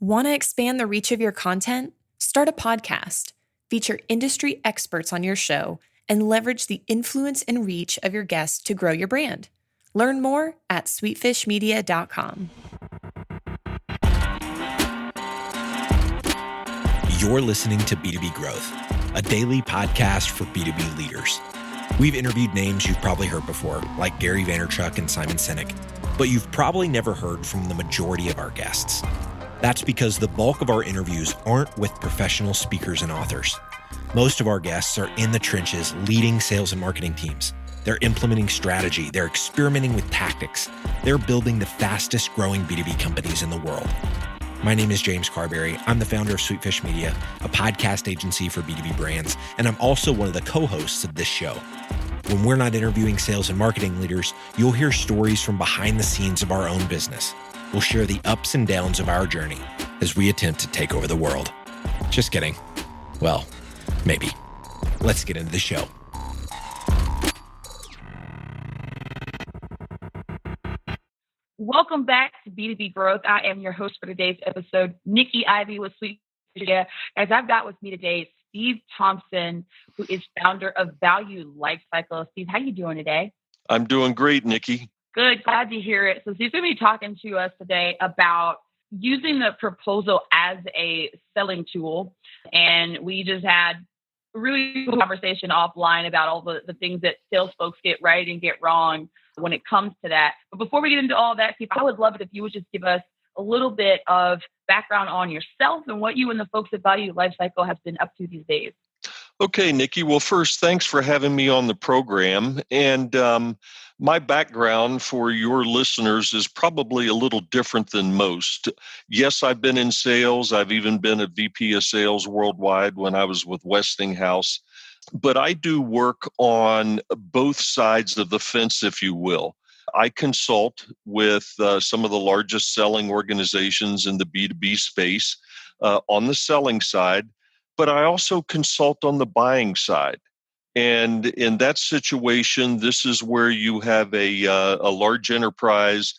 Want to expand the reach of your content? Start a podcast. Feature industry experts on your show and leverage the influence and reach of your guests to grow your brand. Learn more at sweetfishmedia.com. You're listening to B2B Growth, a daily podcast for B2B leaders. We've interviewed names you've probably heard before, like Gary Vaynerchuk and Simon Sinek, but you've probably never heard from the majority of our guests. That's because the bulk of our interviews aren't with professional speakers and authors. Most of our guests are in the trenches leading sales and marketing teams. They're implementing strategy. They're experimenting with tactics. They're building the fastest growing B2B companies in the world. My name is James Carberry. I'm the founder of Sweetfish Media, a podcast agency for B2B brands, and I'm also one of the co-hosts of this show. When we're not interviewing sales and marketing leaders, you'll hear stories from behind the scenes of our own business. We'll share the ups and downs of our journey as we attempt to take over the world. Just kidding. Well, maybe. Let's get into the show. Welcome back to B2B Growth. I am your host for today's episode, Nikki Ivy with Sweet Media. As I've got with me today, Steve Thompson, who is founder of Value Lifecycle. Steve, how you doing today? I'm doing great, Nikki. Good. Glad to hear it. So Steve's going to be talking to us today about using the proposal as a selling tool. And we just had a really cool conversation offline about all the things that sales folks get right and get wrong when it comes to that. But before we get into all that, Steve, I would love it if you would just give us a little bit of background on yourself and what you and the folks at Value Lifecycle have been up to these days. Okay, Nikki. Well, first, thanks for having me on the program. And my background for your listeners is probably a little different than most. Yes, I've been in sales. I've even been a VP of sales worldwide when I was with Westinghouse. But I do work on both sides of the fence, if you will. I consult with some of the largest selling organizations in the B2B space on the selling side, but I also consult on the buying side. And in that situation, this is where you have a large enterprise.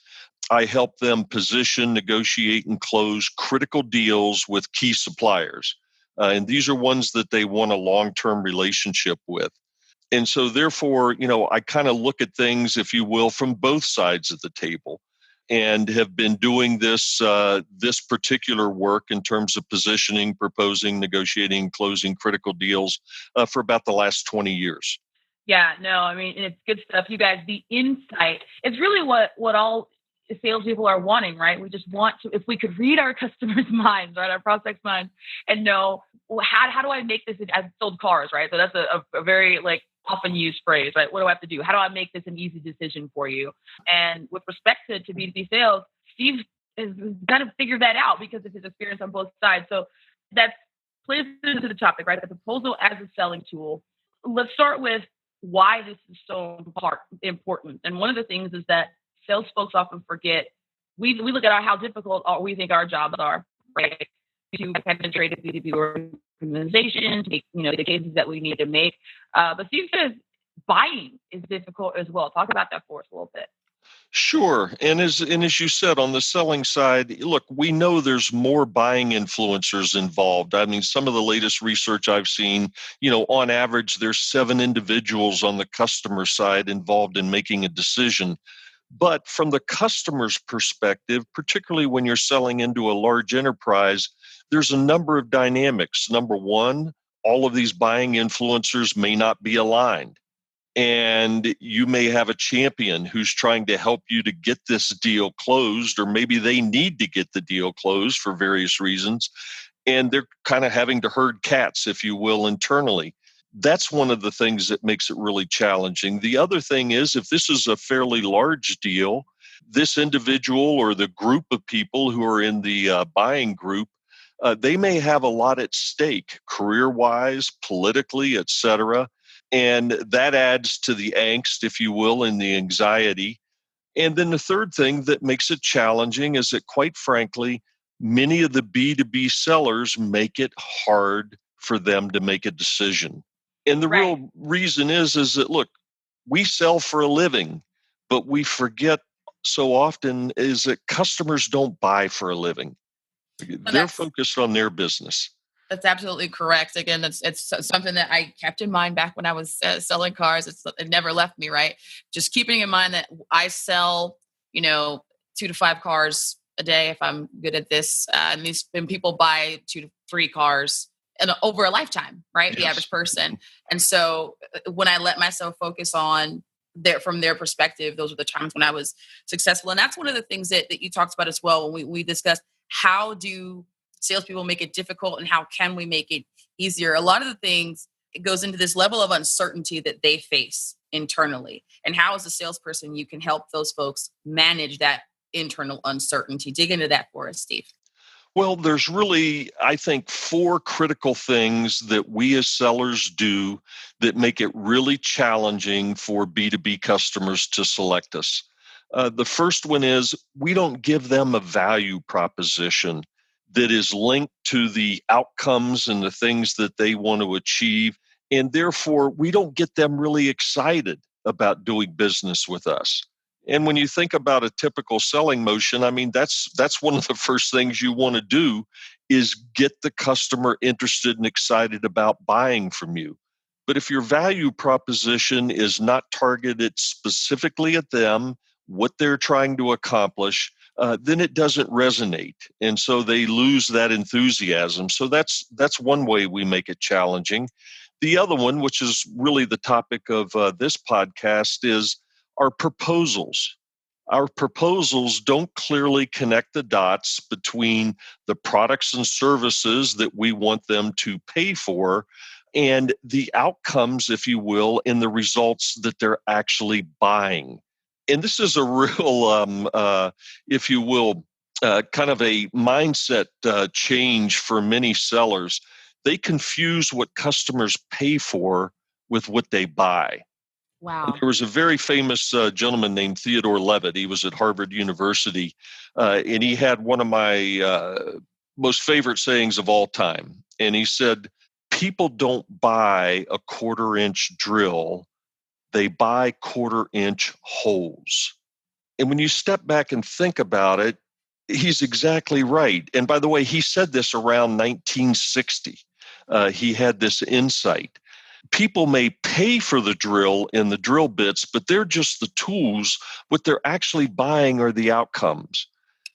I help them position, negotiate, and close critical deals with key suppliers. And these are ones that they want a long-term relationship with. And so therefore, I kind of look at things, if you will, from both sides of the table and have been doing this particular work in terms of positioning, proposing, negotiating, closing critical deals for about the last 20 years. Yeah, no, I mean, it's good stuff. You guys, the insight, it's really what all salespeople are wanting, right? We just want to, if we could read our customers' minds, right, our prospects' minds, and know, well, how do I make this? I've sold cars, right? So that's a very often used phrase, right? What do I have to do? How do I make this an easy decision for you? And with respect to B2B sales, Steve has kind of figured that out because of his experience on both sides. So that plays into the topic, right? The proposal as a selling tool. Let's start with why this is so important. And one of the things is that sales folks often forget. We look at how difficult we think our jobs are, right? To penetrate a B2B organization, to make the cases that we need to make. But Steve says buying is difficult as well. Talk about that for us a little bit. Sure. And as you said, on the selling side, look, we know there's more buying influencers involved. I mean, some of the latest research I've seen, on average, there's 7 individuals on the customer side involved in making a decision. But from the customer's perspective, particularly when you're selling into a large enterprise, there's a number of dynamics. Number one, all of these buying influencers may not be aligned. And you may have a champion who's trying to help you to get this deal closed, or maybe they need to get the deal closed for various reasons. And they're kind of having to herd cats, if you will, internally. That's one of the things that makes it really challenging. The other thing is, if this is a fairly large deal, this individual or the group of people who are in the buying group, they may have a lot at stake, career-wise, politically, et cetera. And that adds to the angst, if you will, and the anxiety. And then the third thing that makes it challenging is that, quite frankly, many of the B2B sellers make it hard for them to make a decision. And the real reason is that, look, we sell for a living, but we forget so often is that customers don't buy for a living. They're focused on their business. That's absolutely correct. Again, it's something that I kept in mind back when I was selling cars. It never left me, right? Just keeping in mind that I sell, 2 to 5 cars a day if I'm good at this. And people buy 2 to 3 cars over a lifetime, right? Yes. The average person. And so when I let myself focus on from their perspective, those were the times when I was successful. And that's one of the things that you talked about as well when we discussed how do salespeople make it difficult and how can we make it easier. A lot of the things, it goes into this level of uncertainty that they face internally. And how, as a salesperson, you can help those folks manage that internal uncertainty. Dig into that for us, Steve. Well, there's really, I think, 4 critical things that we as sellers do that make it really challenging for B2B customers to select us. The first one is we don't give them a value proposition that is linked to the outcomes and the things that they want to achieve. And therefore, we don't get them really excited about doing business with us. And when you think about a typical selling motion, I mean, that's one of the first things you want to do is get the customer interested and excited about buying from you. But if your value proposition is not targeted specifically at them, what they're trying to accomplish, then it doesn't resonate. And so they lose that enthusiasm. So that's one way we make it challenging. The other one, which is really the topic of this podcast, is our proposals. Our proposals don't clearly connect the dots between the products and services that we want them to pay for and the outcomes, if you will, in the results that they're actually buying. And this is a real, if you will, kind of a mindset change for many sellers. They confuse what customers pay for with what they buy. Wow. There was a very famous gentleman named Theodore Levitt. He was at Harvard University, and he had one of my most favorite sayings of all time. And he said, people don't buy a 1/4-inch drill. They buy 1/4-inch holes. And when you step back and think about it, he's exactly right. And by the way, he said this around 1960. He had this insight. People may pay for the drill and the drill bits, but they're just the tools. What they're actually buying are the outcomes.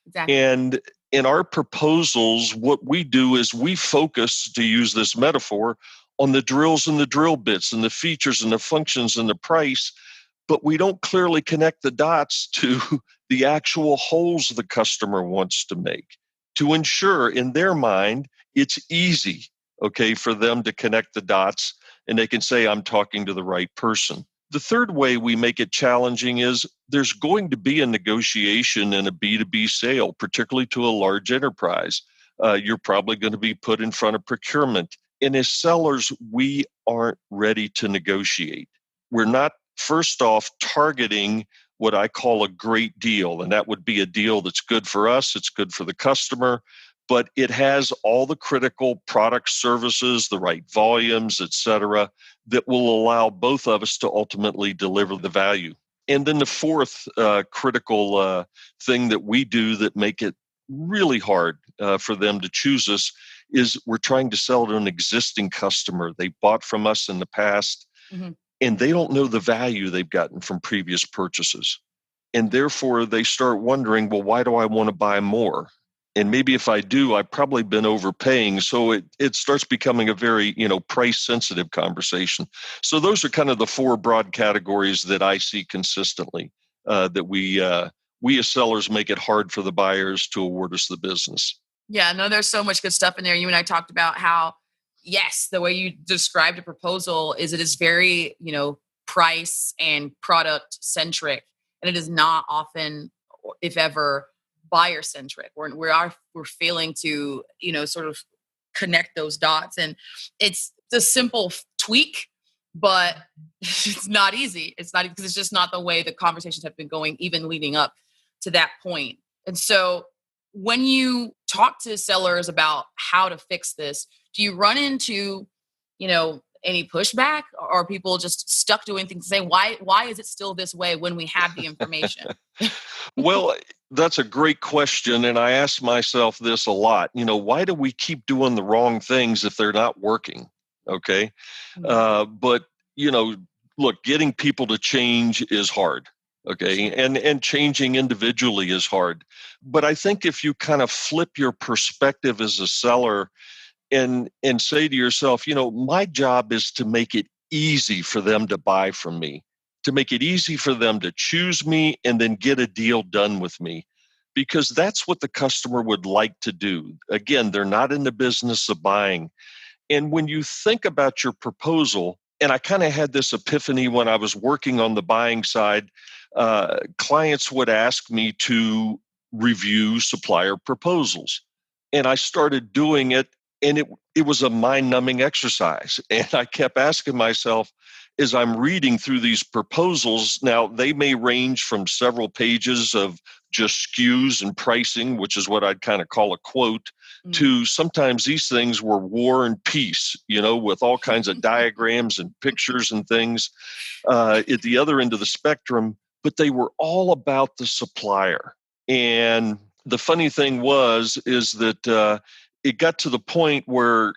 Exactly. And in our proposals, what we do is we focus, to use this metaphor, on the drills and the drill bits and the features and the functions and the price, but we don't clearly connect the dots to the actual holes the customer wants to make to ensure in their mind it's easy, okay, for them to connect the dots and they can say, I'm talking to the right person. The third way we make it challenging is there's going to be a negotiation in a B2B sale, particularly to a large enterprise. You're probably going to be put in front of procurement. And as sellers, we aren't ready to negotiate. We're not, first off, targeting what I call a great deal. And that would be a deal that's good for us, it's good for the customer, but it has all the critical product services, the right volumes, et cetera, that will allow both of us to ultimately deliver the value. And then the fourth critical thing that we do that make it really hard for them to choose us is we're trying to sell to an existing customer. They bought from us in the past, and they don't know the value they've gotten from previous purchases. And therefore, they start wondering, well, why do I want to buy more? And maybe if I do, I've probably been overpaying. So it starts becoming a very, price-sensitive conversation. So those are kind of the 4 broad categories that I see consistently that we as sellers make it hard for the buyers to award us the business. Yeah, no, there's so much good stuff in there. You and I talked about how, yes, the way you described a proposal is it is very, price and product centric. And it is not often, if ever, buyer centric. We're failing to, sort of connect those dots. And it's a simple tweak, but it's not easy. It's not, because it's just not the way the conversations have been going, even leading up to that point. And so when you talk to sellers about how to fix this, do you run into, any pushback, or are people just stuck doing things and say, why is it still this way when we have the information? Well, that's a great question. And I ask myself this a lot. Why do we keep doing the wrong things if they're not working? Okay. But, you know, look, getting people to change is hard. Okay. Sure. And changing individually is hard. But I think if you kind of flip your perspective as a seller and say to yourself, my job is to make it easy for them to buy from me, to make it easy for them to choose me and then get a deal done with me, because that's what the customer would like to do. Again, they're not in the business of buying. And when you think about your proposal, and I kind of had this epiphany when I was working on the buying side, clients would ask me to review supplier proposals. And I started doing it, and it was a mind-numbing exercise. And I kept asking myself, as I'm reading through these proposals, now they may range from several pages of just SKUs and pricing, which is what I'd kind of call a quote, to sometimes these things were War and Peace, with all kinds of diagrams and pictures and things at the other end of the spectrum, but they were all about the supplier. And the funny thing is that it got to the point where,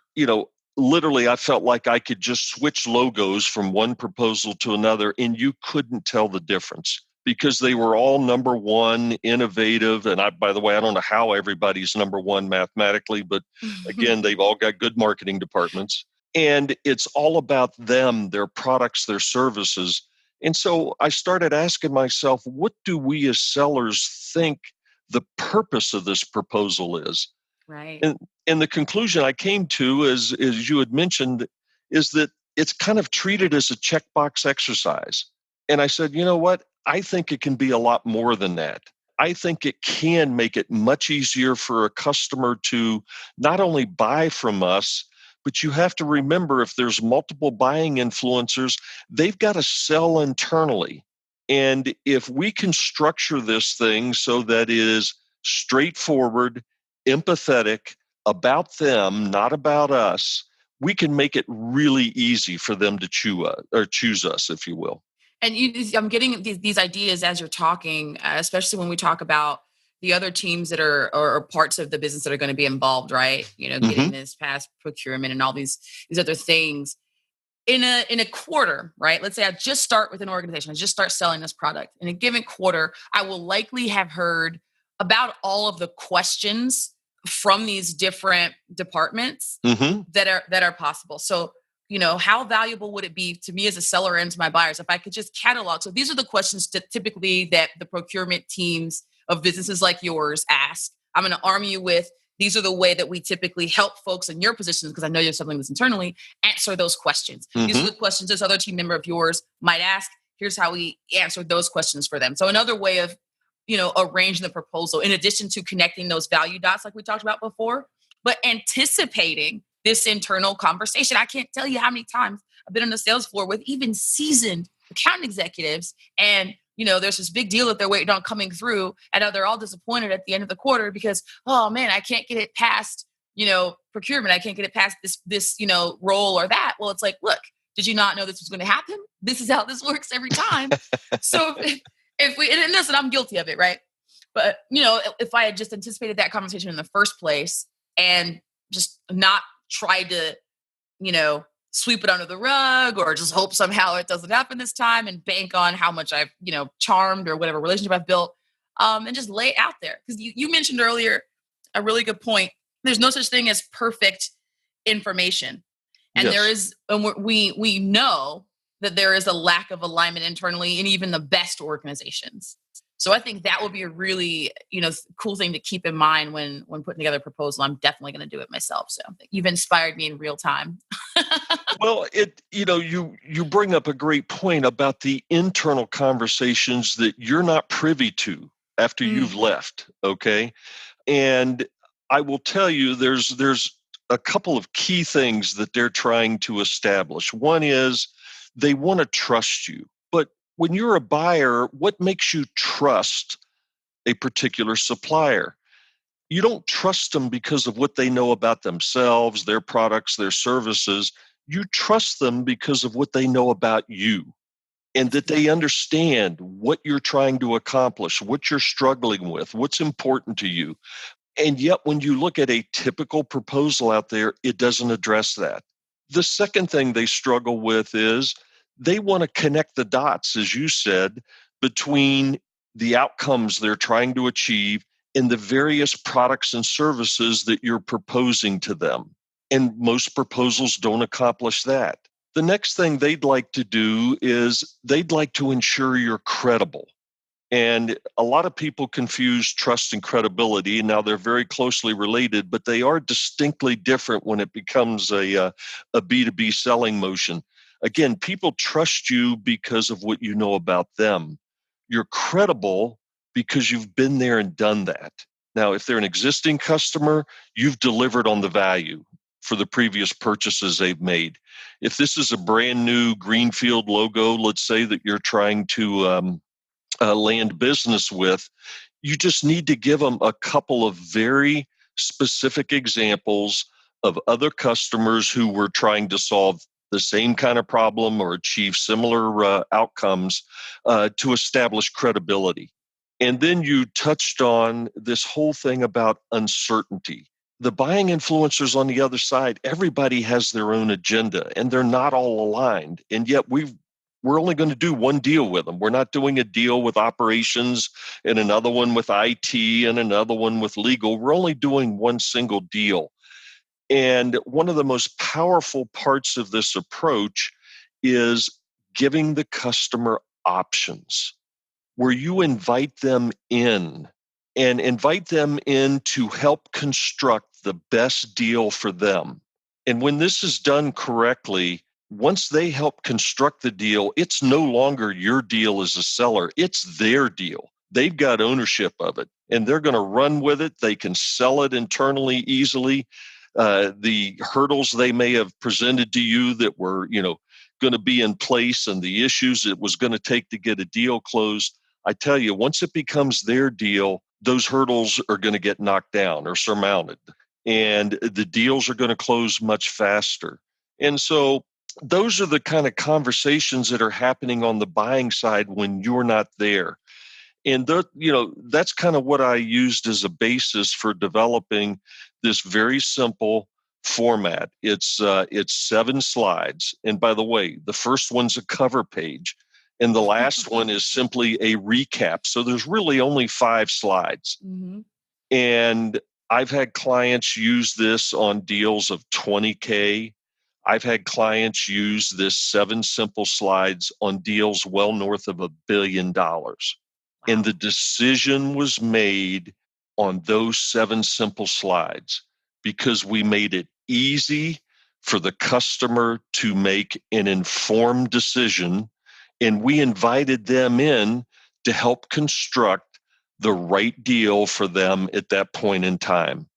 literally I felt like I could just switch logos from one proposal to another and you couldn't tell the difference because they were all number one, innovative. And by the way, I don't know how everybody's number one mathematically, but again, they've all got good marketing departments. And it's all about them, their products, their services. And so I started asking myself, what do we as sellers think the purpose of this proposal is? Right. And the conclusion I came to, as you had mentioned, is that it's kind of treated as a checkbox exercise. And I said, you know what? I think it can be a lot more than that. I think it can make it much easier for a customer to not only buy from us, but you have to remember if there's multiple buying influencers, they've got to sell internally. And if we can structure this thing so that it is straightforward, empathetic, about them, not about us, we can make it really easy for them to choose us, if you will. And I'm getting these ideas as you're talking, especially when we talk about the other teams that are or parts of the business that are going to be involved, right? Getting this past procurement and all these other things in a quarter, right? Let's say I just start with an organization, I just start selling this product. In a given quarter, I will likely have heard about all of the questions from these different departments that are possible. So, how valuable would it be to me as a seller and to my buyers if I could just catalog? So these are the questions typically that the procurement teams of businesses like yours ask. I'm going to arm you with, these are the way that we typically help folks in your positions, because I know you're selling this internally, answer those questions. These are the questions this other team member of yours might ask. Here's how we answer those questions for them. So another way of, arranging the proposal, in addition to connecting those value dots like we talked about before, but anticipating this internal conversation. I can't tell you how many times I've been on the sales floor with even seasoned account executives, and there's this big deal that they're waiting on coming through, and they're all disappointed at the end of the quarter because, oh man, I can't get it past, procurement. I can't get it past this role or that. Well, it's like, look, did you not know this was going to happen? This is how this works every time. So if we, and listen, I'm guilty of it, right? But, if I had just anticipated that conversation in the first place and just not tried to, sweep it under the rug or just hope somehow it doesn't happen this time and bank on how much I've, charmed or whatever relationship I've built, and just lay it out there. Because you mentioned earlier a really good point. There's no such thing as perfect information. And there is, and we know that there is a lack of alignment internally in even the best organizations. So I think that would be a really, cool thing to keep in mind when putting together a proposal. I'm definitely going to do it myself. So you've inspired me in real time. Well, you bring up a great point about the internal conversations that you're not privy to after you've left. Okay. And I will tell you, there's a couple of key things that they're trying to establish. One is they want to trust you. But when you're a buyer, what makes you trust a particular supplier? You don't trust them because of what they know about themselves, their products, their services. You trust them because of what they know about you. and that they understand what you're trying to accomplish, what you're struggling with, what's important to you. And yet, when you look at a typical proposal out there, it doesn't address that. The second thing they struggle with is they want to connect the dots, as you said, between the outcomes they're trying to achieve and the various products and services that you're proposing to them. And most proposals don't accomplish that. The next thing they'd like to do is they'd like to ensure you're credible. And a lot of people confuse trust and credibility. Now, they're very closely related, but they are distinctly different when it becomes a B2B selling motion. Again, people trust you because of what you know about them. You're credible because you've been there and done that. Now, if they're an existing customer, you've delivered on the value for the previous purchases they've made. If this is a brand new greenfield logo, let's say that you're trying to land business with, you just need to give them a couple of very specific examples of other customers who were trying to solve the same kind of problem or achieve similar outcomes to establish credibility. And then you touched on this whole thing about uncertainty. The buying influencers on the other side, everybody has their own agenda and they're not all aligned. And yet we're only going to do one deal with them. We're not doing a deal with operations and another one with IT and another one with legal. We're only doing one single deal. And one of the most powerful parts of this approach is giving the customer options, where you invite them in to help construct the best deal for them. And when this is done correctly, once they help construct the deal, it's no longer your deal as a seller. It's their deal. They've got ownership of it and they're going to run with it. They can sell it internally easily. The hurdles they may have presented to you that were, going to be in place and the issues it was going to take to get a deal closed, I tell you, once it becomes their deal, those hurdles are going to get knocked down or surmounted, and the deals are going to close much faster. And so those are the kind of conversations that are happening on the buying side when you're not there. And that's kind of what I used as a basis for developing this very simple format. It's 7 slides. And by the way, the first one's a cover page. And the last one is simply a recap. So there's really only 5 slides. Mm-hmm. And I've had clients use this on deals of 20K. I've had clients use this 7 simple slides on deals well north of $1 billion. Wow. And the decision was made on those 7 simple slides because we made it easy for the customer to make an informed decision. And we invited them in to help construct the right deal for them at that point in time.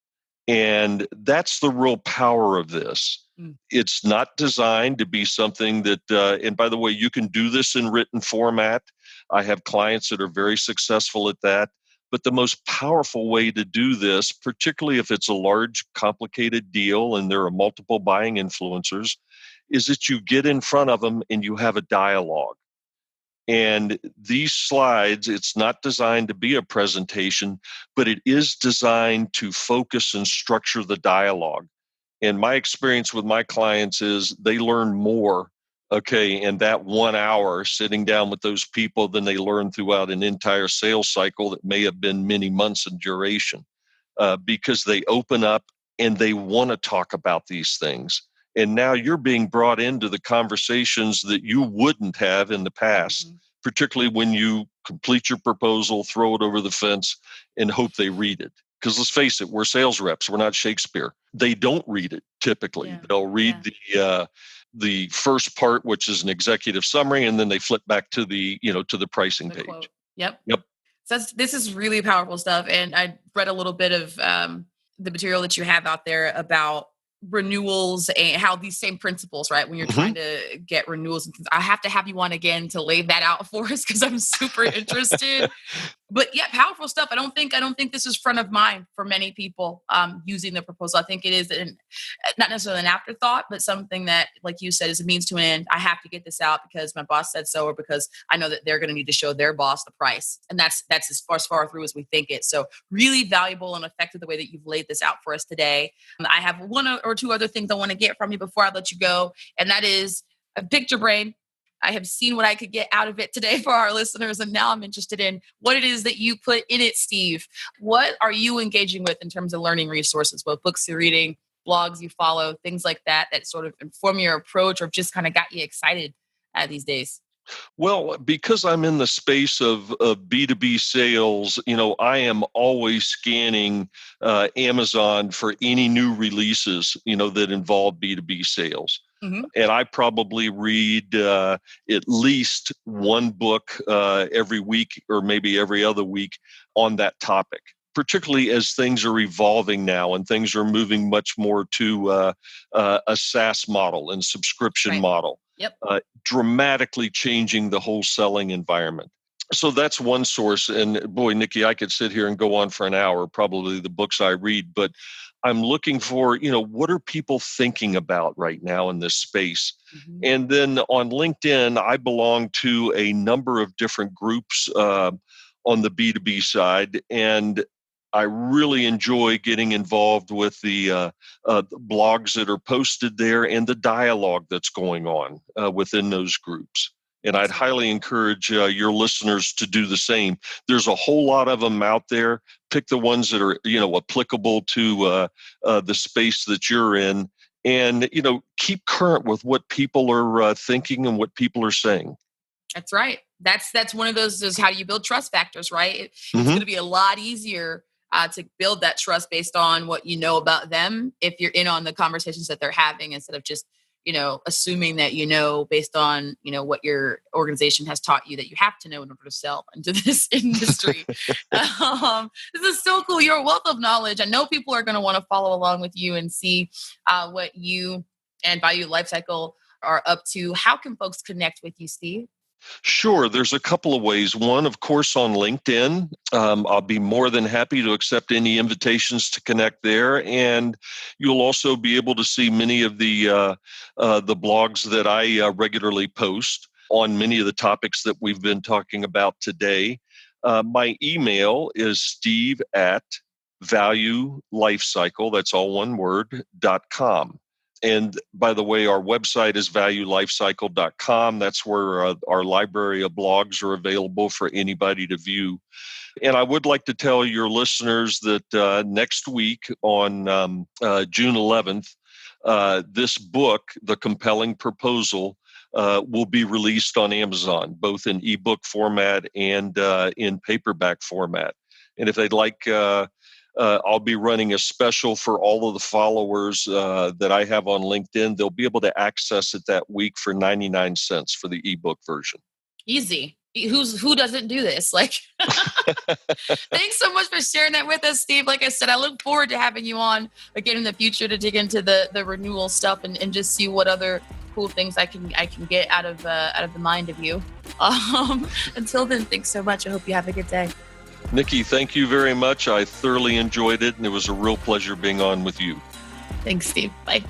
And that's the real power of this. It's not designed to be something that, and by the way, you can do this in written format. I have clients that are very successful at that. But the most powerful way to do this, particularly if it's a large, complicated deal and there are multiple buying influencers, is that you get in front of them and you have a dialogue. And these slides, it's not designed to be a presentation, but it is designed to focus and structure the dialogue. And my experience with my clients is they learn more, in that 1 hour sitting down with those people than they learn throughout an entire sales cycle that may have been many months in duration, because they open up and they want to talk about these things. And now you're being brought into the conversations that you wouldn't have in the past, particularly when you complete your proposal, throw it over the fence, and hope they read it. Because let's face it, we're sales reps. We're not Shakespeare. They don't read it typically. Yeah. They'll read the first part, which is an executive summary, and then they flip back to the pricing page. Quote. Yep. So this is really powerful stuff. And I read a little bit of the material that you have out there about renewals and how these same principles, right? When you're trying to get renewals and things, I have to have you on again to lay that out for us because I'm super interested. But yeah, powerful stuff. I don't think this is front of mind for many people using the proposal. I think it is not necessarily an afterthought, but something that, like you said, is a means to an end. I have to get this out because my boss said so, or because I know that they're going to need to show their boss the price. And that's as far through as we think it. So really valuable and effective the way that you've laid this out for us today. I have one or two other things I want to get from you before I let you go. And that is a picture brain. I have seen what I could get out of it today for our listeners, and now I'm interested in what it is that you put in it, Steve. What are you engaging with in terms of learning resources, both books you're reading, blogs you follow, things like that sort of inform your approach or just kind of got you excited these days? Well, because I'm in the space of B2B sales, I am always scanning Amazon for any new releases, that involve B2B sales. Mm-hmm. And I probably read at least one book every week or maybe every other week on that topic, particularly as things are evolving now and things are moving much more to a SaaS model and subscription model, dramatically changing the whole selling environment. So that's one source. And boy, Nikki, I could sit here and go on for an hour, probably the books I read, but I'm looking for, what are people thinking about right now in this space? Mm-hmm. And then on LinkedIn, I belong to a number of different groups on the B2B side. And I really enjoy getting involved with the blogs that are posted there and the dialogue that's going on within those groups. And I'd highly encourage your listeners to do the same. There's a whole lot of them out there. Pick the ones that are, applicable to the space that you're in, and keep current with what people are thinking and what people are saying. That's right. That's one of those is how do you build trust factors, right? It's going to be a lot easier to build that trust based on what you know about them if you're in on the conversations that they're having instead of just assuming that based on what your organization has taught you that you have to know in order to sell into this industry. This is so cool. You're a wealth of knowledge. I know people are going to want to follow along with you and see what you and Value Lifecycle are up to. How can folks connect with you, Steve? Sure. There's a couple of ways. One, of course, on LinkedIn. I'll be more than happy to accept any invitations to connect there. And you'll also be able to see many of the blogs that I regularly post on many of the topics that we've been talking about today. My email is steve@valuelifecycle, that's all one word, .com. And by the way, our website is valuelifecycle.com. That's where our library of blogs are available for anybody to view. And I would like to tell your listeners that next week on June 11th, this book, The Compelling Proposal, will be released on Amazon, both in ebook format and in paperback format. And if they'd like I'll be running a special for all of the followers that I have on LinkedIn. They'll be able to access it that week for 99 cents for the ebook version. Easy. Who doesn't do this? Thanks so much for sharing that with us, Steve. Like I said, I look forward to having you on again in the future to dig into the renewal stuff and just see what other cool things I can get out of the mind of you. Until then, thanks so much. I hope you have a good day. Nikki, thank you very much. I thoroughly enjoyed it, and it was a real pleasure being on with you. Thanks, Steve. Bye.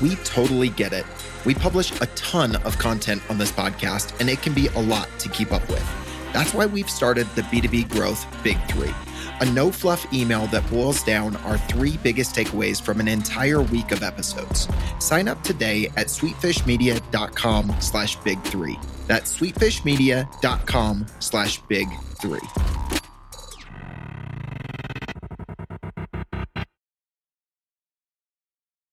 We totally get it. We publish a ton of content on this podcast, and it can be a lot to keep up with. That's why we've started the B2B Growth Big Three, a no-fluff email that boils down our 3 biggest takeaways from an entire week of episodes. Sign up today at sweetfishmedia.com/big3. That's sweetfishmedia.com/big3.